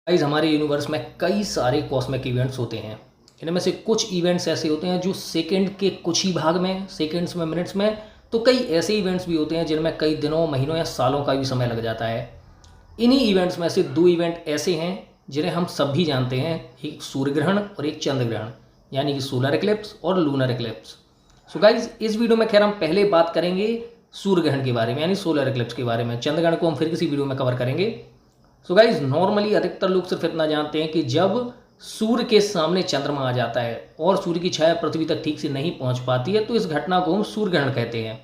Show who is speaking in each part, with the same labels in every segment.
Speaker 1: Guys हमारे universe में कई सारे कॉस्मिक इवेंट्स होते हैं। इनमें से कुछ इवेंट्स ऐसे होते हैं जो सेकंड के कुछ ही भाग में, सेकंड्स में, मिनट्स में, तो कई ऐसे इवेंट्स भी होते हैं जिनमें कई दिनों, महीनों या सालों का भी समय लग जाता है। इन्हीं इवेंट्स में से दो इवेंट ऐसे हैं जिन्हें हम सब भी जानते हैं, एक सूर्य ग्रहण और एक चंद्र ग्रहण, यानी कि सोलर इक्लिप्स और लूनर इक्लिप्स। सो गाइज इस वीडियो में खैर हम पहले बात करेंगे सूर्य ग्रहण के बारे में, यानी सोलर इक्लिप्स के बारे में। चंद्र ग्रहण को हम फिर किसी वीडियो में कवर करेंगे। सो गाइज नॉर्मली अधिकतर लोग सिर्फ इतना जानते हैं कि जब सूर्य के सामने चंद्रमा आ जाता है और सूर्य की छाया पृथ्वी तक ठीक से नहीं पहुंच पाती है, तो इस घटना को हम सूर्य ग्रहण कहते हैं।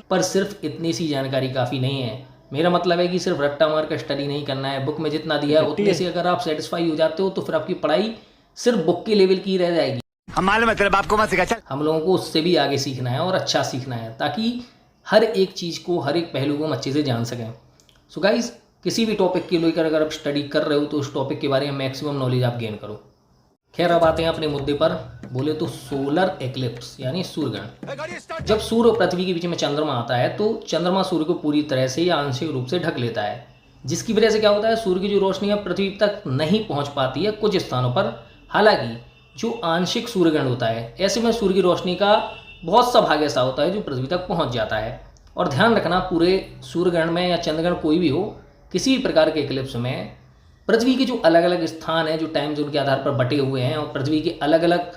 Speaker 1: पर सिर्फ इतनी सी जानकारी काफ़ी नहीं है। मेरा मतलब है कि सिर्फ रट्टा मार कर स्टडी नहीं करना है। बुक में जितना दिया है उतने से अगर आप सेटिस्फाई हो जाते हो तो फिर आपकी पढ़ाई सिर्फ बुक के लेवल की रह जाएगी। हम लोगों को उससे भी आगे सीखना है और अच्छा सीखना है, ताकि हर एक चीज़ को, हर एक पहलू को हम अच्छे से जान सकें। सो गाइज किसी भी टॉपिक के लेकर अगर आप स्टडी कर रहे हो तो उस टॉपिक के बारे में मैक्सिमम नॉलेज आप गेन करो। खैर अब आते हैं अपने मुद्दे पर। बोले तो सोलर एक्लिप्स यानी सूर्य ग्रहण। जब सूर्य और पृथ्वी के बीच में चंद्रमा आता है तो चंद्रमा सूर्य को पूरी तरह से या आंशिक रूप से ढक लेता है, जिसकी वजह से क्या होता है, सूर्य की जो रोशनी है पृथ्वी तक नहीं पहुंच पाती है कुछ स्थानों पर। हालांकि जो आंशिक सूर्य ग्रहण होता है, ऐसे में सूर्य की रोशनी का बहुत सा भाग ऐसा होता है जो पृथ्वी तक पहुंच जाता है। और ध्यान रखना, पूरे सूर्य ग्रहण में या चंद्र ग्रहण कोई भी हो, किसी भी प्रकार के इक्लिप्स में पृथ्वी के जो अलग अलग स्थान हैं, जो टाइम जोन के आधार पर बटे हुए हैं और पृथ्वी के अलग अलग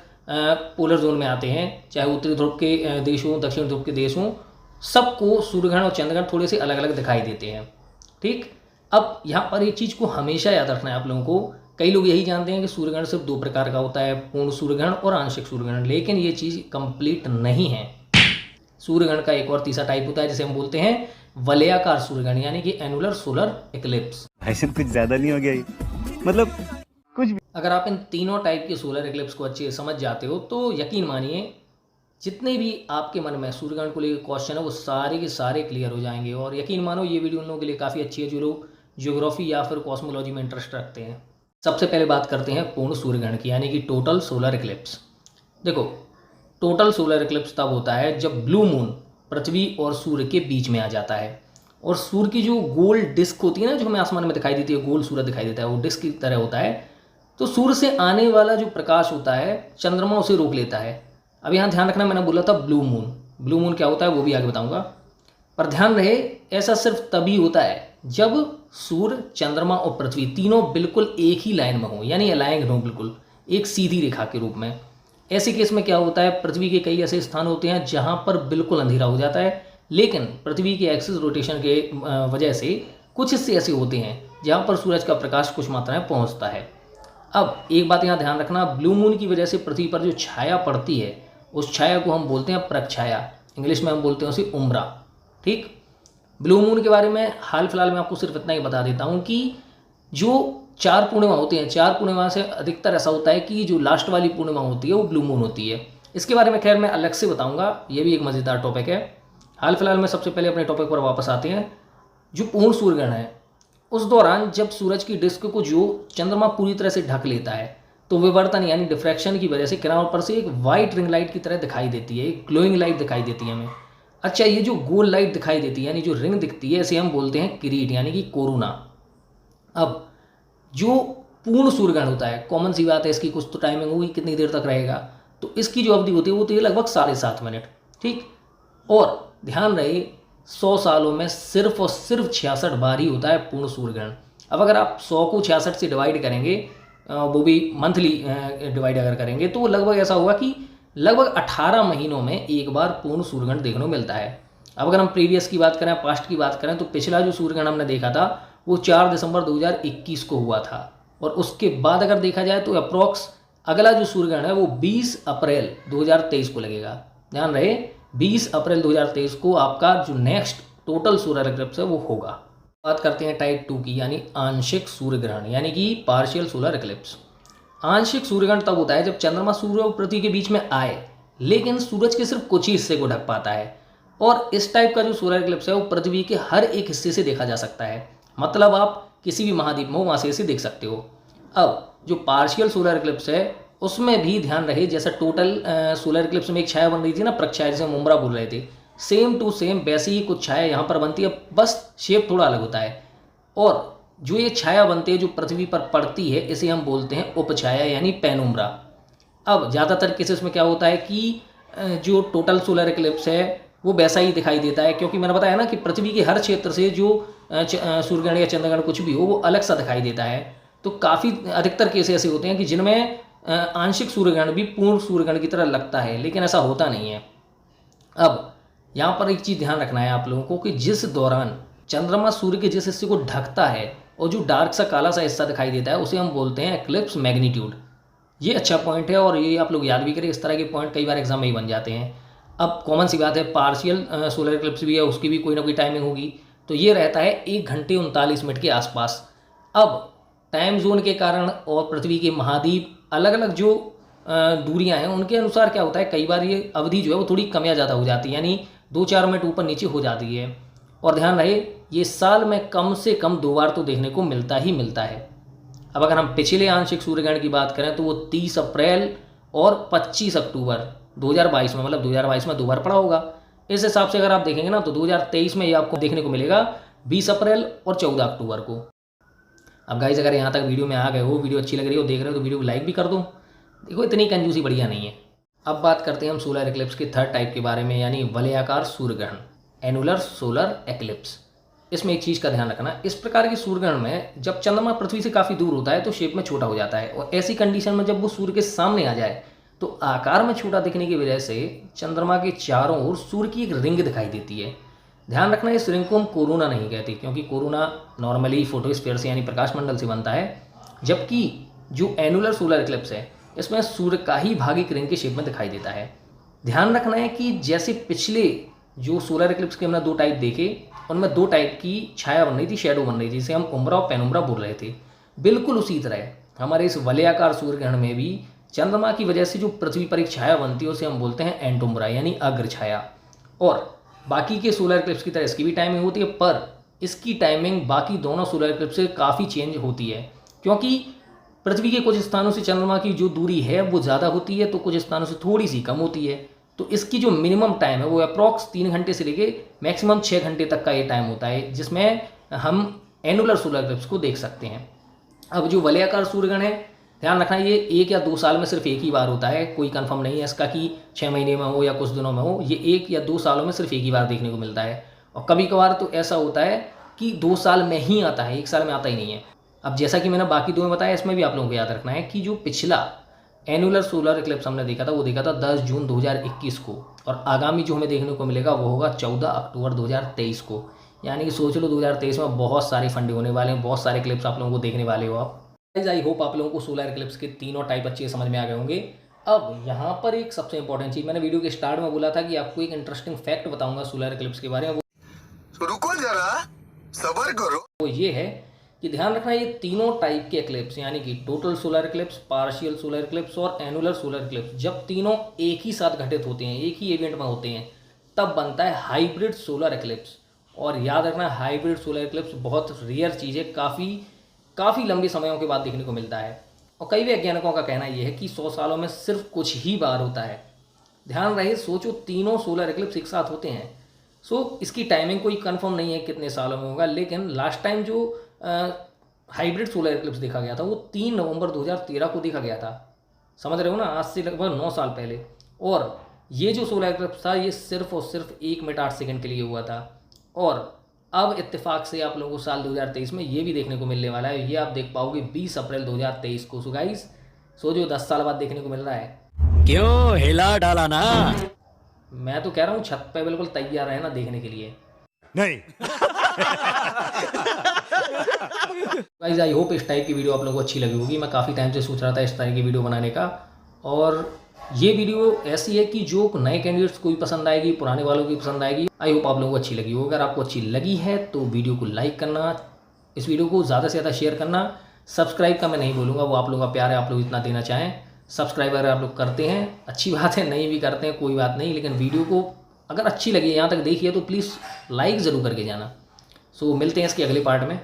Speaker 1: पोलर जोन में आते हैं, चाहे उत्तरी ध्रुव के देश हों, दक्षिण ध्रुव के देश हों, सबको सूर्य ग्रहण और चंद्र ग्रहण थोड़े से अलग अलग दिखाई देते हैं। ठीक, अब यहाँ पर एक चीज़ को हमेशा याद रखना है आप लोगों को। कई लोग यही जानते हैं कि सूर्य ग्रहण सिर्फ दो प्रकार का होता है, पूर्ण सूर्य ग्रहण और आंशिक सूर्य ग्रहण, लेकिन ये चीज़ कंप्लीट नहीं है। सूर्य ग्रहण का एक और तीसरा टाइप होता है जिसे हम बोलते हैं वलयाकार सूर्य ग्रहण, यानी कि एनुलर सोलर इक्लिप्स।
Speaker 2: ऐसे कुछ ज्यादा नहीं हो गया, मतलब कुछ भी।
Speaker 1: अगर आप इन तीनों टाइप के सोलर इक्लिप्स को अच्छे से समझ जाते हो तो यकीन मानिए जितने भी आपके मन में सूर्य ग्रहण को लेकर क्वेश्चन है वो सारे के सारे क्लियर हो जाएंगे। और यकीन मानो ये वीडियो उन लोगों के लिए काफ़ी अच्छी है जो लोग ज्योग्राफी या फिर कॉस्मोलॉजी में इंटरेस्ट रखते हैं। सबसे पहले बात करते हैं पूर्ण सूर्य ग्रहण की, यानी कि टोटल सोलर इक्लिप्स। देखो, टोटल सोलर इक्लिप्स तब होता है जब ब्लू मून पृथ्वी और सूर्य के बीच में आ जाता है और सूर्य की जो गोल डिस्क होती है ना, जो हमें आसमान में दिखाई देती है, गोल सूरज दिखाई देता है, वो डिस्क की तरह होता है। तो सूर्य से आने वाला जो प्रकाश होता है चंद्रमा उसे रोक लेता है। अब यहाँ ध्यान रखना, मैंने बोला था ब्लू मून। ब्लू मून क्या होता है वो भी आगे बताऊंगा, पर ध्यान रहे ऐसा सिर्फ तभी होता है जब सूर्य, चंद्रमा और पृथ्वी तीनों बिल्कुल एक ही लाइन में हो, यानी अलाइंड हो, बिल्कुल एक सीधी रेखा के रूप में। ऐसे केस में क्या होता है, पृथ्वी के कई ऐसे स्थान होते हैं जहां पर बिल्कुल अंधेरा हो जाता है, लेकिन पृथ्वी के एक्सिस रोटेशन के वजह से कुछ हिस्से ऐसे होते हैं जहां पर सूरज का प्रकाश कुछ मात्रा में पहुंचता है। अब एक बात यहाँ ध्यान रखना, ब्लू मून की वजह से पृथ्वी पर जो छाया पड़ती है उस छाया को हम बोलते हैं प्रक्षाया, इंग्लिश में हम बोलते हैं उसे उम्रा। ठीक, ब्लू मून के बारे में हाल फिलहाल में आपको सिर्फ इतना ही बता देता हूँ कि जो 4 पूर्णिमा होती हैं, 4 पूर्णिमा से अधिकतर ऐसा होता है कि जो लास्ट वाली पूर्णिमा होती है वो ब्लू मून होती है। इसके बारे में खैर मैं अलग से बताऊंगा, ये भी एक मज़ेदार टॉपिक है। हाल फिलहाल में सबसे पहले अपने टॉपिक पर वापस आते हैं। जो पूर्ण सूर्य ग्रहण है उस दौरान जब सूरज की डिस्क को जो चंद्रमा पूरी तरह से ढक लेता है तो विवर्तन यानी डिफ्रैक्शन की वजह से किनारों पर से एक वाइट रिंग लाइट की तरह दिखाई देती है, एक ग्लोइंग लाइट दिखाई देती है हमें। अच्छा, ये जो गोल लाइट दिखाई देती है यानी जो रिंग दिखती है, इसे हम बोलते हैं किरीट यानी कि कोरोना। अब जो पूर्ण सूर्य ग्रहण होता है, कॉमन सी बात है, इसकी कुछ तो टाइमिंग होगी, कितनी देर तक रहेगा, तो इसकी जो अवधि होती है वो तो ये लगभग 7.5 मिनट। ठीक, और ध्यान रहे 100 सालों में सिर्फ और सिर्फ 66 बार ही होता है पूर्ण सूर्य ग्रहण। अब अगर आप 100 को 66 से डिवाइड करेंगे, वो भी मंथली डिवाइड अगर करेंगे, तो लगभग ऐसा होगा कि लगभग 18 महीनों में एक बार पूर्ण सूर्य ग्रहण देखने को मिलता है। अब अगर हम प्रीवियस की बात करें, पास्ट की बात करें, तो पिछला जो सूर्य ग्रहण हमने देखा था वो 4 दिसंबर 2021 को हुआ था। और उसके बाद अगर देखा जाए तो अप्रॉक्स अगला जो सूर्य ग्रहण है वो 20 अप्रैल 2023 को लगेगा। ध्यान रहे 20 अप्रैल 2023 को आपका जो नेक्स्ट टोटल सोलर इक्लिप्स है वो होगा। बात करते हैं टाइप 2 की, यानी आंशिक सूर्य ग्रहण, यानी कि पार्शियल सोलर इक्लिप्स। आंशिक सूर्य ग्रहण तब होता है जब चंद्रमा सूर्य और पृथ्वी के बीच में आए लेकिन सूरज के सिर्फ कुछ ही हिस्से को ढक पाता है। और इस टाइप का जो सोलर इक्लिप्स है वो पृथ्वी के हर एक हिस्से से देखा जा सकता है, मतलब आप किसी भी महाद्वीप में वहाँ से इसे देख सकते हो। अब जो पार्शियल सोलर इक्लिप्स है उसमें भी ध्यान रहे, जैसा टोटल सोलर इक्लिप्स में एक छाया बन रही थी ना, प्रक्षाया, जिसे हम उम्रा बोल रहे थे, सेम टू सेम वैसी ही कुछ छाया यहाँ पर बनती है, बस शेप थोड़ा अलग होता है। और जो ये छाया बनती है जो पृथ्वी पर पड़ती है इसे हम बोलते हैं उपछाया यानी पेनुम्ब्रा। अब ज़्यादातर केसेस में क्या होता है कि जो टोटल सोलर इक्लिप्स है वो वैसा ही दिखाई देता है, क्योंकि मैंने बताया ना कि पृथ्वी के हर क्षेत्र से जो सूर्यग्रहण या चंद्रग्रहण कुछ भी हो वो अलग सा दिखाई देता है। तो काफ़ी अधिकतर केस ऐसे होते हैं कि जिनमें आंशिक सूर्यग्रहण भी पूर्ण सूर्यग्रहण की तरह लगता है, लेकिन ऐसा होता नहीं है। अब यहाँ पर एक चीज़ ध्यान रखना है आप लोगों को कि जिस दौरान चंद्रमा सूर्य के जिस हिस्से को ढकता है और जो डार्क सा काला सा हिस्सा दिखाई देता है उसे हम बोलते हैं एक्लिप्स मैग्नीट्यूड। ये अच्छा पॉइंट है और ये आप लोग याद भी करें, इस तरह के पॉइंट कई बार एग्जाम में ही बन जाते हैं। अब कॉमन सी बात है, पार्शियल सोलर इक्लिप्स भी है, उसकी भी कोई ना कोई टाइमिंग होगी। तो ये रहता है 1 घंटे 39 मिनट के आसपास। अब टाइम जोन के कारण और पृथ्वी के महाद्वीप अलग अलग जो दूरियां हैं उनके अनुसार क्या होता है, कई बार ये अवधि जो है वो थोड़ी कम या ज़्यादा हो जाती है, यानी 2-4 मिनट ऊपर नीचे हो जाती है। और ध्यान रहे ये साल में कम से कम 2 बार तो देखने को मिलता ही मिलता है। अब अगर हम पिछले आंशिक सूर्यग्रहण की बात करें तो वो 30 अप्रैल और 25 अक्टूबर 2022 में, मतलब 2022 में 2 बार पड़ा होगा। इस हिसाब से अगर आप देखेंगे ना तो 2023 में ये आपको देखने को मिलेगा 20 अप्रैल और 14 अक्टूबर को। अब गाइस अगर यहाँ तक वीडियो में आ गए हो, वीडियो अच्छी लग रही हो, देख रहे हो तो वीडियो को लाइक भी कर दो। देखो इतनी कंजूसी बढ़िया नहीं है। अब बात करते हैं हम सोलर इक्लिप्स के थर्ड टाइप के बारे में, यानी वलयाकार सूर्यग्रहण, एनुलर सोलर एक्लिप्स। इसमें एक चीज़ का ध्यान रखना, इस प्रकार के सूर्यग्रहण में जब चंद्रमा पृथ्वी से काफ़ी दूर होता है तो शेप में छोटा हो जाता है, और ऐसी कंडीशन में जब वो सूर्य के सामने आ जाए तो आकार में छोटा दिखने की वजह से चंद्रमा के चारों ओर सूर्य की एक रिंग दिखाई देती है। ध्यान रखना इस रिंग को हम कोरोना नहीं कहते, क्योंकि कोरोना नॉर्मली फोटोस्फीयर से यानी प्रकाश मंडल से बनता है, जबकि जो एनुलर सोलर इक्लिप्स है इसमें सूर्य का ही भाग एक रिंग के शेप में दिखाई देता है। ध्यान रखना है कि जैसे पिछले जो सोलर इक्लिप्स के हमने 2 टाइप देखे उनमें 2 टाइप की छाया बन रही थी, शेडो बन रही थी, जिसे हम उम्रा और पेनुम्ब्रा बोल रहे थे। बिल्कुल उसी तरह हमारे इस वलयाकार सूर्यग्रहण में भी चंद्रमा की वजह से जो पृथ्वी पर एक छाया बनती है उसे हम बोलते हैं एंटुम्ब्रा यानी अग्र छाया। और बाकी के सोलर इक्लिप्स की तरह इसकी भी टाइमिंग होती है, पर इसकी टाइमिंग बाकी दोनों सोलर इक्लिप्स से काफ़ी चेंज होती है, क्योंकि पृथ्वी के कुछ स्थानों से चंद्रमा की जो दूरी है वो ज़्यादा होती है तो कुछ स्थानों से थोड़ी सी कम होती है। तो इसकी जो मिनिमम टाइम है वो अप्रॉक्स 3 घंटे से लेके मैक्सिमम 6 घंटे तक का ये टाइम होता है, जिसमें हम एनुलर सोलर इक्लिप्स को देख सकते हैं। अब जो वलयाकार सूर्यग्रहण है, ध्यान रखना ये 1 या 2 साल में सिर्फ एक ही बार होता है, कोई कंफर्म नहीं है इसका कि 6 महीने में हो या कुछ दिनों में हो। ये 1 या 2 सालों में सिर्फ एक ही बार देखने को मिलता है, और कभी कभार तो ऐसा होता है कि 2 साल में ही आता है, 1 साल में आता ही नहीं है। अब जैसा कि मैंने बाकी 2 में बताया, इसमें भी आप लोगों को याद रखना है कि जो पिछला एनुलर सोलर इक्लिप्स हमने देखा था वो देखा था 10 जून 2021 को, और आगामी जो हमें देखने को मिलेगा वो होगा 14 अक्टूबर 2023 को। यानी कि सोच लो 2023 में बहुत सारे फंडे होने वाले हैं, बहुत सारे क्लिप्स आप लोगों को देखने वाले हो आप। आई होप आप लोगों को सोलर इक्लिप्स के तीनों टाइप अच्छे समझ में आ गए होंगे। अब यहाँ पर एक सबसे इंपॉर्टेंट चीज़, मैंने वीडियो के स्टार्ट में बोला था कि आपको एक इंटरेस्टिंग फैक्ट बताऊंगा सोलर इक्लिप्स के बारे में,
Speaker 3: तो रुको जरा सब्र करो।
Speaker 1: वो ये है कि ध्यान रखना ये तीनों टाइप के इक्लिप्स यानी कि total solar Eclipse, partial solar Eclipse और एनुलर सोलर इक्लिप्स जब तीनों एक ही साथ घटित होते हैं, एक ही इवेंट में होते हैं, तब बनता है हाइब्रिड सोलर इक्लिप्स। और याद रखना हाइब्रिड सोलर इक्लिप्स बहुत रेयर चीज़ है, काफ़ी लंबे समयों के बाद देखने को मिलता है, और कई वैज्ञानिकों का कहना यह है कि 100 सालों में सिर्फ कुछ ही बार होता है। ध्यान रहे सोचो तीनों सोलर इक्लिप्स एक साथ होते हैं। इसकी टाइमिंग कोई कंफर्म नहीं है कितने सालों में होगा, लेकिन लास्ट टाइम जो हाइब्रिड सोलर इक्लिप्स देखा गया था वो 3 नवंबर 2013 को देखा गया था। समझ रहे हो ना, आज से लगभग 9 साल पहले। और ये जो सोलर इक्लिप्स था ये सिर्फ और सिर्फ 1 मिनट 8 सेकंड के लिए हुआ था, और अब इत्तेफाक से आप लोगों को साल 2023 में ये भी देखने को मिलने वाला है। ये आप देख पाओगे 20 अप्रैल 2023 को। सो गाइस जो 10 साल बाद देखने को मिल रहा है।
Speaker 4: क्यों हिला डाला ना?
Speaker 1: मैं तो कह रहा हूँ छत पे बिल्कुल तैयार रहना देखने के लिए।
Speaker 2: नहीं
Speaker 1: गाइस आई होप इस टाइप की वीडियो आप लोगों को अच्छी लगी होगी। मैं काफ़ी टाइम से सोच रहा था इस तरह की वीडियो बनाने का, और ये वीडियो ऐसी है कि जो नए कैंडिडेट्स को भी पसंद आएगी, पुराने वालों को भी पसंद आएगी। आई होप आप लोगों को अच्छी लगी हो। अगर आपको अच्छी लगी है तो वीडियो को लाइक करना, इस वीडियो को ज़्यादा से ज़्यादा शेयर करना। सब्सक्राइब का मैं नहीं बोलूँगा, वो आप लोगों का प्यार है, आप लोग इतना देना चाहें। सब्सक्राइब अगर आप लोग करते हैं अच्छी बात है, नहीं भी करते हैं कोई बात नहीं, लेकिन वीडियो को अगर अच्छी लगी यहाँ तक देखिए तो प्लीज़ लाइक ज़रूर करके जाना। मिलते हैं इसके अगले पार्ट में।